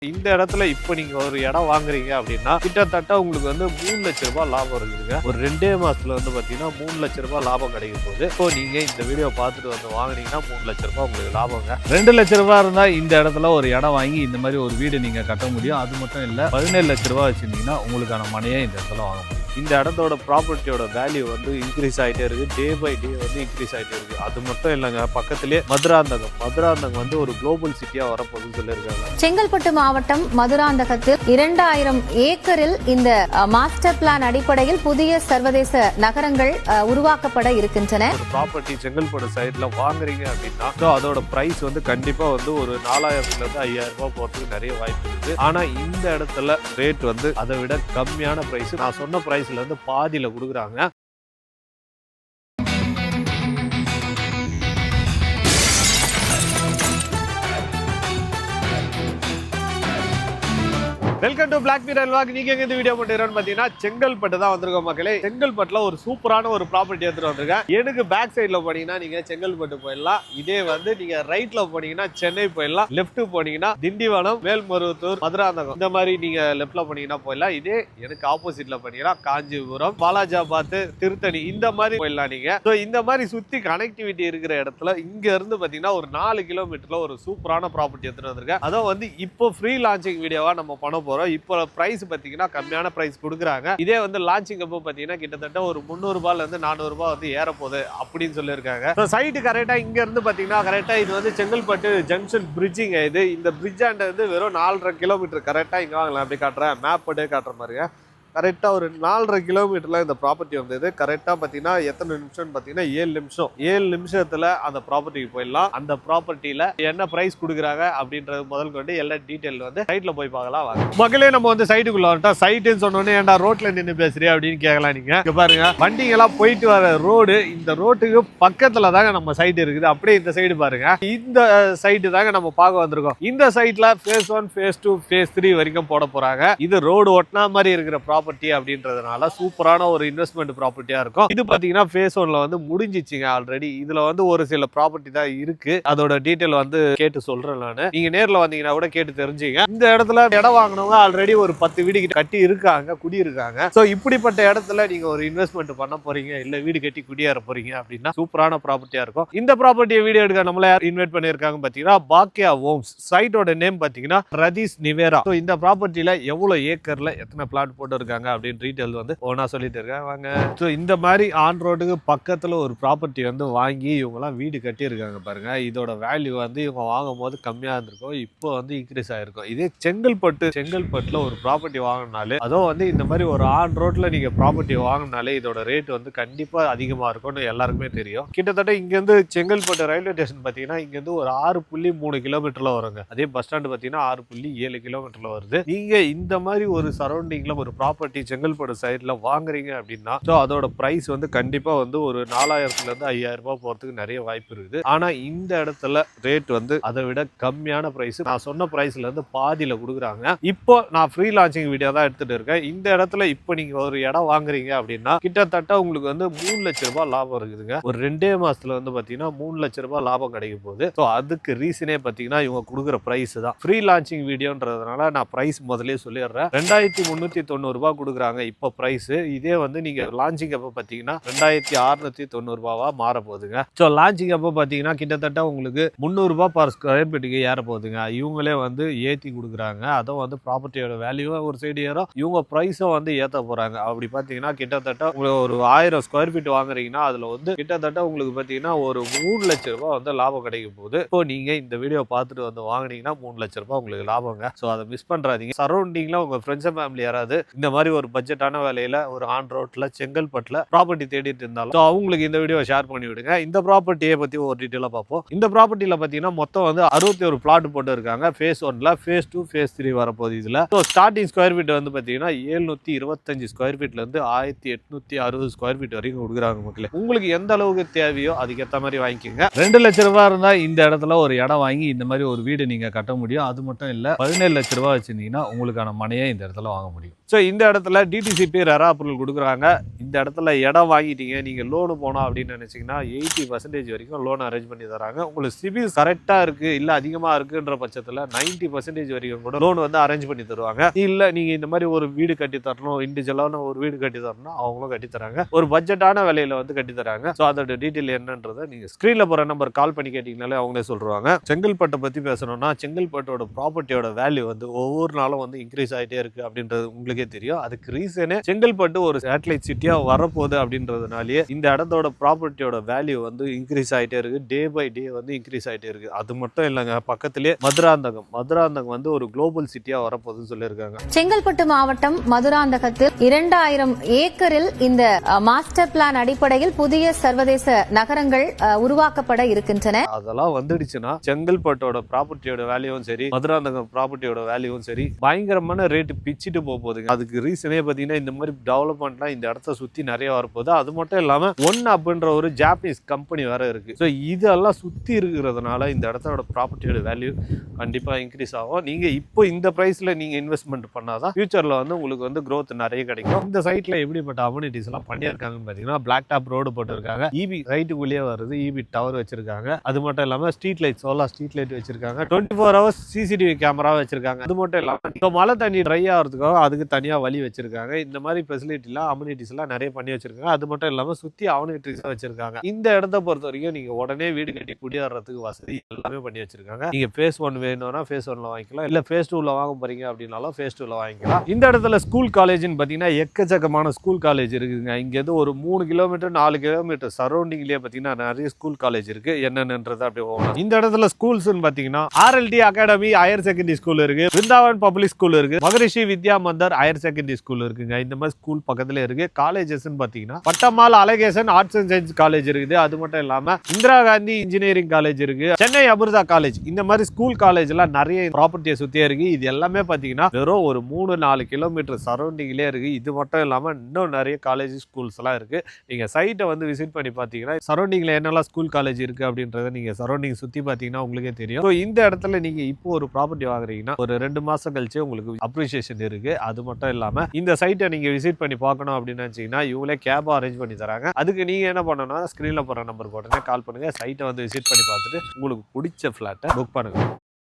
இந்த இடத்துல இப்போ நீங்க ஒரு இடம் வாங்குறீங்க அப்படின்னா கிட்டத்தட்ட உங்களுக்கு வந்து 3 லட்ச ரூபாய் லாபம் இருக்குதுங்க. ஒரு 2 மாசத்துல வந்து பாத்தீங்கன்னா 3 லட்ச ரூபாய் லாபம் கிடைக்கும் போது இப்போ நீங்க இந்த வீடியோ பார்த்துட்டு வந்து வாங்குனீங்கன்னா 3 லட்ச ரூபாய் உங்களுக்கு லாபங்க. 2 லட்ச ரூபாய் இருந்தா இந்த இடத்துல ஒரு இடம் வாங்கி இந்த மாதிரி ஒரு வீடு நீங்க கட்ட முடியும். அது மட்டும் இல்ல 17 லட்ச ரூபாய் வச்சிருந்தீங்கன்னா உங்களுக்கான மனையை இந்த இடத்துல வாங்க முடியும். இந்த இடத்தோட ப்ராப்பர்ட்டியோட வேல்யூ வந்து இன்க்ரீஸ் ஆகிட்டே இருக்கு. டே பை டே வந்து இன்க்ரீஸ் ஆகிட்டே இருக்கு. அது மட்டும் இல்லைங்க, பக்கத்திலேயே மதுராந்தகம் வந்து ஒரு குளோபல் சிட்டியா வரப்போகுதுன்னு சொல்லியிருக்காங்க. செங்கல்பட்டு மாவட்டம் மதுராந்தகத்தில் 2000 ஏக்கரில் இந்த மாஸ்டர் பிளான் அடிப்படையில் புதிய சர்வதேச நகரங்கள் உருவாக்கப்பட இருக்கின்றன. ஒரு ப்ராப்பர்ட்டி செங்கல்பட்டு சைட்ல வாங்குறீங்க அப்படின்னா அதோட பிரைஸ் வந்து கண்டிப்பா வந்து ஒரு 4000 இருந்து 5000 ரூபாய் போறதுக்கு நிறைய வாய்ப்பு இருக்கு. ஆனா இந்த இடத்துல ரேட் வந்து அதை விட கம்மியான பிரைஸ், நான் சொன்ன பிரைஸ்ல இருந்து பாதியில கொடுக்குறாங்க. Welcome to Black Mirror vlog. நீங்க எங்க இந்த வீடியோ போட்டுறோம்னு பாத்தீங்கன்னா செங்கல்பட்டு தான் வந்திருக்கோம் மக்களே. செங்கல்பட்டுல ஒரு சூப்பரான ஒரு ப்ராப்பர்ட்டி எடுத்துட்டு வந்திருக்கேன். எனக்கு பேக் சைட்ல போனீங்கன்னா நீங்க செங்கல்பட்டு போயிடலாம். இதே வந்து நீங்க ரைட்ல போனீங்கன்னா சென்னை போயிடலாம். லெஃப்ட் போனீங்கன்னா திண்டிவனம், மேல்மருவத்தூர், மதுராந்தகம் இந்த மாதிரி நீங்க லெஃப்ட்ல போனீங்கன்னா போயிடலாம். இதே எனக்கு ஆப்போசிட்ல போனீங்கன்னா காஞ்சிபுரம், பாலாஜாபாத், திருத்தணி இந்த மாதிரி போயிடலாம் நீங்க. ஸோ இந்த மாதிரி சுத்தி கனெக்டிவிட்டி இருக்கிற இடத்துல இங்க இருந்து பாத்தீங்கன்னா ஒரு 4 கிலோமீட்டர்ல ஒரு சூப்பரான ப்ராப்பர்ட்டி எடுத்துட்டு வந்திருக்கேன். அதான் வந்து இப்போ ஃப்ரீ லான்ச்சிங் வீடியோவா நம்ம பண்ண இப்போ பிரைஸ் பாத்தீங்கன்னா கம்மியான பிரைஸ் கொடுக்குறாங்க. இதே வந்து லான்ச்சிங் அப்போ பாத்தீங்கன்னா கிட்டத்தட்ட ஒரு 300 ரூபாயில இருந்து 400 ரூபாய் வந்து ஏற போகுது அப்படின்னு சொல்லியிருக்காங்க. சைட்டு கரெக்டா இங்க இருந்து பாத்தீங்கன்னா கரெக்டா இது வந்து செங்கல்பட்டு ஜங்ஷன் பிரிட்ஜிங்க. இது இந்த பிரிட்ஜ் ஆண்ட வந்து வெறும் 4.5 கிலோமீட்டர் கரெக்டா இங்க வாங்கலாம். அப்படி காட்டுறேன், மேப் போட்டு காட்டுற மாதிரிங்க. கரெக்டாக ஒரு 4.5 கிலோமீட்டர்ல இந்த ப்ராப்பர்ட்டி வந்தது. கரெக்டாக பார்த்தீங்கன்னா எத்தனை நிமிஷம்னு பார்த்தீங்கன்னா 7 நிமிஷத்தில் அந்த ப்ராப்பர்ட்டிக்கு போயிடலாம். அந்த ப்ராப்பர்ட்டியில் என்ன ப்ரைஸ் கொடுக்குறாங்க அப்படின்றது முதல் கொண்டு எல்லா டீட்டெயில் வந்து சைட்டில் போய் பார்க்கலாம் வாங்க. மக்களே நம்ம வந்து சைட்டுக்குள்ள வந்துட்டா சைட்டுன்னு சொன்னோன்னே ஏன்டா ரோட்ல நின்று பேசுறியா அப்படின்னு கேட்கலாம். நீங்க இங்க பாருங்க, வண்டிங்கெல்லாம் போயிட்டு வர ரோடு, இந்த ரோட்டுக்கு பக்கத்துல தாங்க நம்ம சைட் இருக்குது. அப்படியே இந்த சைடு பாருங்க, இந்த சைட்டு தாங்க நம்ம பார்க்க வந்திருக்கோம். இந்த சைட்ல phase 1, phase 2, phase 3 வரைக்கும் போட போறாங்க. இது ரோடு ஒட்டினா மாதிரி இருக்கிற ப்ராப்பர்ட்டி அப்படின்றதுனால சூப்பரான ஒரு இன்வெஸ்ட்மெண்ட் ப்ராப்பர்ட்டியா இருக்கும். இது பாத்தீங்கன்னா phase 1ல வந்து முடிஞ்சிச்சுங்க ஆல்ரெடி. இதுல வந்து ஒரு சில ப்ராப்பர்ட்டி தான் இருக்கு. அதோட டீடைல் வந்து கேட்டு சொல்றேன் நானு. நீங்க நேர்ல வந்தீங்கன்னா கூட கேட்டு தெரிஞ்சுங்க. இந்த இடத்துல இடம் வாங்கினவங்க ஆல்ரெடி ஒரு 10 வீடு கட்டி இருக்காங்க, குடி இருக்காங்க. சோ இப்படிப்பட்ட இடத்துல நீங்க ஒரு இன்வெஸ்ட்மெண்ட் பண்ண போறீங்க, இல்ல வீடு கட்டி குடியேற போறீங்க அப்படின்னா சூப்பரான ப்ராப்பர்ட்டியா இருக்கும். இந்த ப்ராப்பர்ட்டியை வீடியோ எடுக்க நம்மள யார் இன்வைட் பண்ணிருக்காங்க பாத்தீங்கன்னா பாக்கியா ஹோம்ஸ். சைட்டோட நேம் பாத்தீங்கன்னா ரதீஷ் நிவேரா. இந்த ப்ராப்பர்ட்டியில எவ்வளவு ஏக்கர்ல எத்தனை பிளாட் போட்டு இருக்காங்க அப்படின்னு டீடைல் வந்து ஒன்னா சொல்லிட்டு இருக்கேன் வாங்க. ஸோ இந்த மாதிரி ஆன் ரோடுக்கு பக்கத்துல ஒரு ப்ராப்பர்ட்டி வந்து வாங்கி இவங்கலாம் வீடு கட்டி இருக்காங்க பாருங்க. இதோட வேல்யூ வந்து இவங்க வாங்கும் போது கம்மியா இருந்திருக்கும், இப்போ வந்து இன்க்ரீஸ் ஆயிருக்கும். இதே செங்கல்பட்டுல ஒரு ப்ராப்பர்ட்டி வாங்கினாலே, அதுவும் வந்து இந்த மாதிரி ஒரு ஆன் ரோட்ல நீங்க ப்ராப்பர்ட்டி வாங்கினாலே இதோட ரேட் வந்து கண்டிப்பா அதிகமா இருக்கும்னு எல்லாருக்குமே தெரியும். கிட்டத்தட்ட இங்க இருந்து செங்கல்பட்டு ரயில்வே ஸ்டேஷன் பாத்தீங்கன்னா இங்க இருந்து ஒரு 6.3 கிலோமீட்டர்ல வருங்க. அதே பஸ் ஸ்டாண்ட் பாத்தீங்கன்னா 6.7 கிலோமீட்டர்ல வருது. நீங்க இந்த மாதிரி ஒரு சரௌண்டிங்ல ஒரு ப்ராப்பர்ட்டி செங்கல்பட்டு சைட்ல வாங்குறீங்க அப்படின்னா அதோட பிரைஸ் வந்து கண்டிப்பா வந்து ஒரு 4000 இருந்து 5000 ரூபாய் போறதுக்கு நிறைய வாய்ப்பு இருக்குது. ஆனா இந்த இடத்துல ரேட் வந்து அதை விட கம்மியான பிரைஸ், நான் சொன்ன பிரைஸ்ல இருந்து பாதியில கொடுக்குறாங்க. இப்போ நான் ஃப்ரீ லான்ச்சிங் வீடியோ தான் எடுத்துட்டு இருக்கேன். இந்த இடத்துல இப்போ நீங்க ஒரு இடம் வாங்குறீங்க அப்படின்னா கிட்டத்தட்ட உங்களுக்கு வந்து 3 லட்ச ரூபாய் லாபம் இருக்குதுங்க. ஒரு 2 மாசத்துல வந்து பாத்தீங்கன்னா 3 லட்ச ரூபாய் லாபம் கிடைக்கும் போது அதுக்கு ரீசனே பாத்தீங்கன்னா இவங்க கொடுக்குற பிரைஸ் தான். ஃப்ரீ லான்ச்சிங் வீடியோன்றதுனால நான் பிரைஸ் முதலே சொல்லிடுறேன். 2390 ரூபாய் கொடுக்குறாங்க இப்போ பிரைஸ். இதே வந்து நீங்க லான்ச்சிங் அப்போ பாத்தீங்கன்னா 2690 ரூபாவா மாற போகுதுங்க. ஸோ லான்ச்சிங் அப்போ பாத்தீங்கன்னா கிட்டத்தட்ட உங்களுக்கு 300 ரூபாய் பர் ஸ்கொயர் ஃபீட்டுக்கு ஏற போகுதுங்க. இவங்களே வந்து ஏற்றி கொடுக்குறாங்க. அதுவும் வந்து ப்ராப்பர்ட்டியோட வேல்யூ ஒரு சைடு ஏறும், இவங்க ப்ரைஸும் வந்து ஏற்ற போறாங்க. அப்படி பாத்தீங்கன்னா கிட்டத்தட்ட உங்களுக்கு ஒரு 1000 ஸ்கொயர் ஃபீட் வாங்குறீங்கன்னா அதுல வந்து கிட்டத்தட்ட உங்களுக்கு பாத்தீங்கன்னா ஒரு 3 லட்ச ரூபாய் வந்து லாபம் கிடைக்கும் போது இப்போ நீங்க இந்த வீடியோ பார்த்துட்டு வந்து வாங்கினீங்கன்னா 3 லட்ச ரூபாய் உங்களுக்கு லாபங்க. ஸோ அதை மிஸ் பண்றாதீங்க. சரௌண்டிங்ல உங்க ஃப்ரெண்ட்ஸ் அண்ட் ஃபேமிலி யாராவது இந்த மாதிரி ஒரு பட்ஜெட்டான வேலையில ஒரு ஆன் ரோட்ல செங்கல்பட்டுல ப்ராப்பர்ட்டி தேடிட்டு இருந்தாலும் அவங்களுக்கு இந்த வீடியோ ஷேர் பண்ணி விடுங்க. இந்த ப்ராப்பர்ட்டியை பத்தி ஒரு டீட்டெயிலா பார்ப்போம். இந்த ப்ராப்பர்ட்டியில பாத்தீங்கன்னா மொத்தம் வந்து 61 பிளாட் போட்டு இருக்காங்க. phase 1ல, phase 2, phase 3 வரப்போகுது. இதுல ஸ்டார்டிங் ஸ்கொயர் ஃபீட் வந்து பாத்தீங்கன்னா 725 ஸ்கொயர் ஃபீட்ல இருந்து 1860 ஸ்கொயர் ஃபீட் வரைக்கும் கொடுக்குறாங்க மக்களே. உங்களுக்கு எந்த அளவுக்கு தேவையோ அதுக்கேற்ற மாதிரி வாங்கிக்கோங்க. 2 லட்ச ரூபாய் இருந்தா இந்த இடத்துல ஒரு இடம் வாங்கி இந்த மாதிரி ஒரு வீடு நீங்க கட்ட முடியும். அது மட்டும் இல்ல 17 லட்ச ரூபாய் வச்சிருந்தீங்கன்னா உங்களுக்கான மனையை இந்த இடத்துல வாங்க முடியும். ஸோ இந்த இடத்துல டிடிசிபி ரெரா அப்ரூவல் கொடுக்குறாங்க. இந்த இடத்துல இடம் வாங்கிட்டீங்க, நீங்க லோனு போனோம் அப்படின்னு நினைச்சீங்கன்னா 80% வரைக்கும் லோன் அரேஞ்ச் பண்ணி தராங்க. உங்களுக்கு சிபில் கரெக்டா இருக்கு இல்ல அதிகமா இருக்குன்ற பட்சத்துல 90% வரைக்கும் கூட லோன் வந்து அரேஞ்ச் பண்ணி தருவாங்க. இல்ல நீங்க இந்த மாதிரி ஒரு வீடு கட்டி தரணும், இண்டிவிஜுவலான ஒரு வீடு கட்டி தரணும், அவங்களும் கட்டி தராங்க. ஒரு பட்ஜெட்டான விலையில வந்து கட்டி தராங்க. ஸோ அதோட டீட்டெயில் என்னன்றதை நீங்க ஸ்கிரீன்ல போற நம்பர் கால் பண்ணி கேட்டீங்கனாலே அவங்களே சொல்றாங்க. செங்கல்பட்டை பத்தி பேசணும்னா செங்கல்பட்டோட ப்ராப்பர்ட்டியோட வேல்யூ வந்து ஒவ்வொரு நாளும் வந்து இன்க்ரீஸ் ஆகிட்டே இருக்கு அப்படின்றது உங்களுக்கே தெரியும். அதுக்கு ரீசனே செங்கல்பட்டு ஒரு சேட்டலைட் சிட்டியா வரப்போகுது அப்படின்றதுனாலேயே இந்த இடத்தோட ப்ராப்பர்ட்டியோட வேல்யூ வந்து இன்க்ரீஸ் ஆகிட்டே இருக்கு. டே பை டே வந்து இன்க்ரீஸ் ஆகிட்டே இருக்கு. அது மட்டும் இல்லைங்க, பக்கத்திலே மதுராந்தகம் வந்து ஒரு குளோபல் சிட்டியா வரப்போகுதுன்னு சொல்லியிருக்காங்க. செங்கல்பட்டு மாவட்டம் மதுராந்தகத்தில் 2000 ஏக்கரில் இந்த மாஸ்டர் பிளான் அடிப்படையில் புதிய சர்வதேச நகரங்கள் உருவாக்கப்பட இருக்கின்றன. அதெல்லாம் வந்துடுச்சுன்னா செங்கல்பட்டோட ப்ராப்பர்ட்டியோட வேல்யூவும் சரி, மதுராந்தகம் ப்ராப்பர்ட்டியோட வேல்யூவும் சரி பயங்கரமான ரேட்டு பிச்சுட்டு போகுதுங்க. அதுக்கு ரீசனே பார்த்தீங்கன்னா இந்த மாதிரி டெவலப்மெண்ட்லாம் இந்த இடத்த சுற்றி நிறைய வரப்போகுது. அது மட்டும் இல்லாமல் ஒன் அப்படின்ற ஒரு ஜாப்பனீஸ் கம்பெனி வேற இருக்கு. ஸோ இதெல்லாம் சுற்றி இருக்கிறதுனால இந்த இடத்தோட ப்ராப்பர்ட்டியோட வேல்யூ கண்டிப்பாக இன்க்ரீஸ் ஆகும். நீங்கள் இப்போ இந்த ப்ரைஸில் நீங்கள் இன்வெஸ்ட்மெண்ட் பண்ணாதான் ஃபியூச்சரில் வந்து உங்களுக்கு வந்து க்ரோத் நிறைய கிடைக்கும். இந்த சைட்டில் எப்படிப்பட்ட அம்யூனிட்டிஸ் எல்லாம் பண்ணியிருக்காங்கன்னு பார்த்தீங்கன்னா பிளாக் டாப் ரோடு போட்டிருக்காங்க, இபி ரைட்டுக்குள்ளேயே வருது, இபி டவர் வச்சிருக்காங்க. அது மட்டும் இல்லாமல் street light, solar street light வச்சிருக்காங்க, 24 hours சிசிடிவி கேமரா வச்சிருக்காங்க. அது மட்டும் இல்லாமல் இப்போ மழை தண்ணி ட்ரை ஆகிறதுக்காக அதுக்கு தனியாக வழி வச்சிருக்காங்க. இந்த மாதிரி ஃபெசிலிட்டிலாம் அம்யூனிட்டிஸ் எல்லாம் நிறைய பண்ணி வச்சிருக்காங்க. அது மட்டும் இல்லாமல் சுற்றி அம்யூனிட்டிஸ் வச்சிருக்காங்க. இந்த இடத்த பொறுத்த வரைக்கும் நீங்க உடனே வீடு கட்டி குடியேறதுக்கு வசதி எல்லாமே பண்ணி வச்சிருக்காங்க. நீங்க phase 1 வேணும்னா phase 1ல வாங்கிக்கலாம், இல்ல phase 2ல வாங்க போறீங்க அப்படின்னாலும் phase 2ல வாங்கிக்கலாம். இந்த இடத்துல ஸ்கூல் காலேஜ்னு பார்த்தீங்கன்னா எக்கச்சக்கமான ஸ்கூல் காலேஜ் இருக்குங்க. இங்க இருந்து ஒரு 3 கிலோமீட்டர் 4 கிலோமீட்டர் சரௌண்டிங்லேயே பார்த்தீங்கன்னா நிறைய ஸ்கூல் காலேஜ் இருக்கு. என்னென்னன்றதை அப்படியே போகணும். இந்த இடத்துல ஸ்கூல்ஸ்ன்னு பார்த்தீங்கன்னா RLD academy higher secondary school இருக்கு, பிருந்தாவன் பப்ளிக் ஸ்கூல் இருக்கு, Maharishi Vidya Mandir higher secondary school இருக்குங்க. இந்த மாதிரி ஸ்கூல் பக்கத்துல இருக்கு. காலேஜஸ்ன்னு பார்த்தீங்கன்னா Pattamal Alagesan arts and science college இருக்குது. அது மட்டும் இல்லாம இந்திரா காந்தி இன்ஜினியரிங் காலேஜ் இருக்கு, சென்னை அமிர்தா காலேஜ். இந்த மாதிரி ஸ்கூல் காலேஜ் எல்லாம் நிறைய ப்ராப்பர்ட்டியை சுத்தியே இருக்கு. இது எல்லாமே பாத்தீங்கன்னா வெறும் ஒரு 3-4 கிலோமீட்டர் சரௌண்டிங்லேயே இருக்கு. இது மட்டும் இல்லாம இன்னும் நிறைய காலேஜ் ஸ்கூல்ஸ் எல்லாம் இருக்கு. நீங்க சைட்டை வந்து விசிட் பண்ணி பாத்தீங்கன்னா சரௌண்டிங்ல என்னெல்லாம் ஸ்கூல் காலேஜ் இருக்கு அப்படின்றத நீங்க சரௌண்டிங் சுத்தி பாத்தீங்கன்னா உங்களுக்கே தெரியும். இந்த இடத்துல நீங்க இப்போ ஒரு ப்ராப்பர்ட்டி வாங்குறீங்கன்னா ஒரு 2 மாசம் கழிச்சு உங்களுக்கு அப்ரிசியேஷன் இருக்கு. அது மட்டும் இல்லாம இந்த சைட்டை நீங்க விசிட் பண்ணி பார்க்கணும் அப்படின்னு நினைச்சீங்கன்னா இவங்களே கேப் அரேஞ்ச் பண்ணி தராங்க. அதுக்கு நீங்க என்ன பண்ணணும்னா ஸ்கிரீன்ல போற நம்பர் உடனே கால் பண்ணுங்க. சைட்டை வந்து விசிட் பண்ணி பார்த்துட்டு உங்களுக்கு பிடிச்ச ஃபிளாட்டை புக் பண்ணுங்க.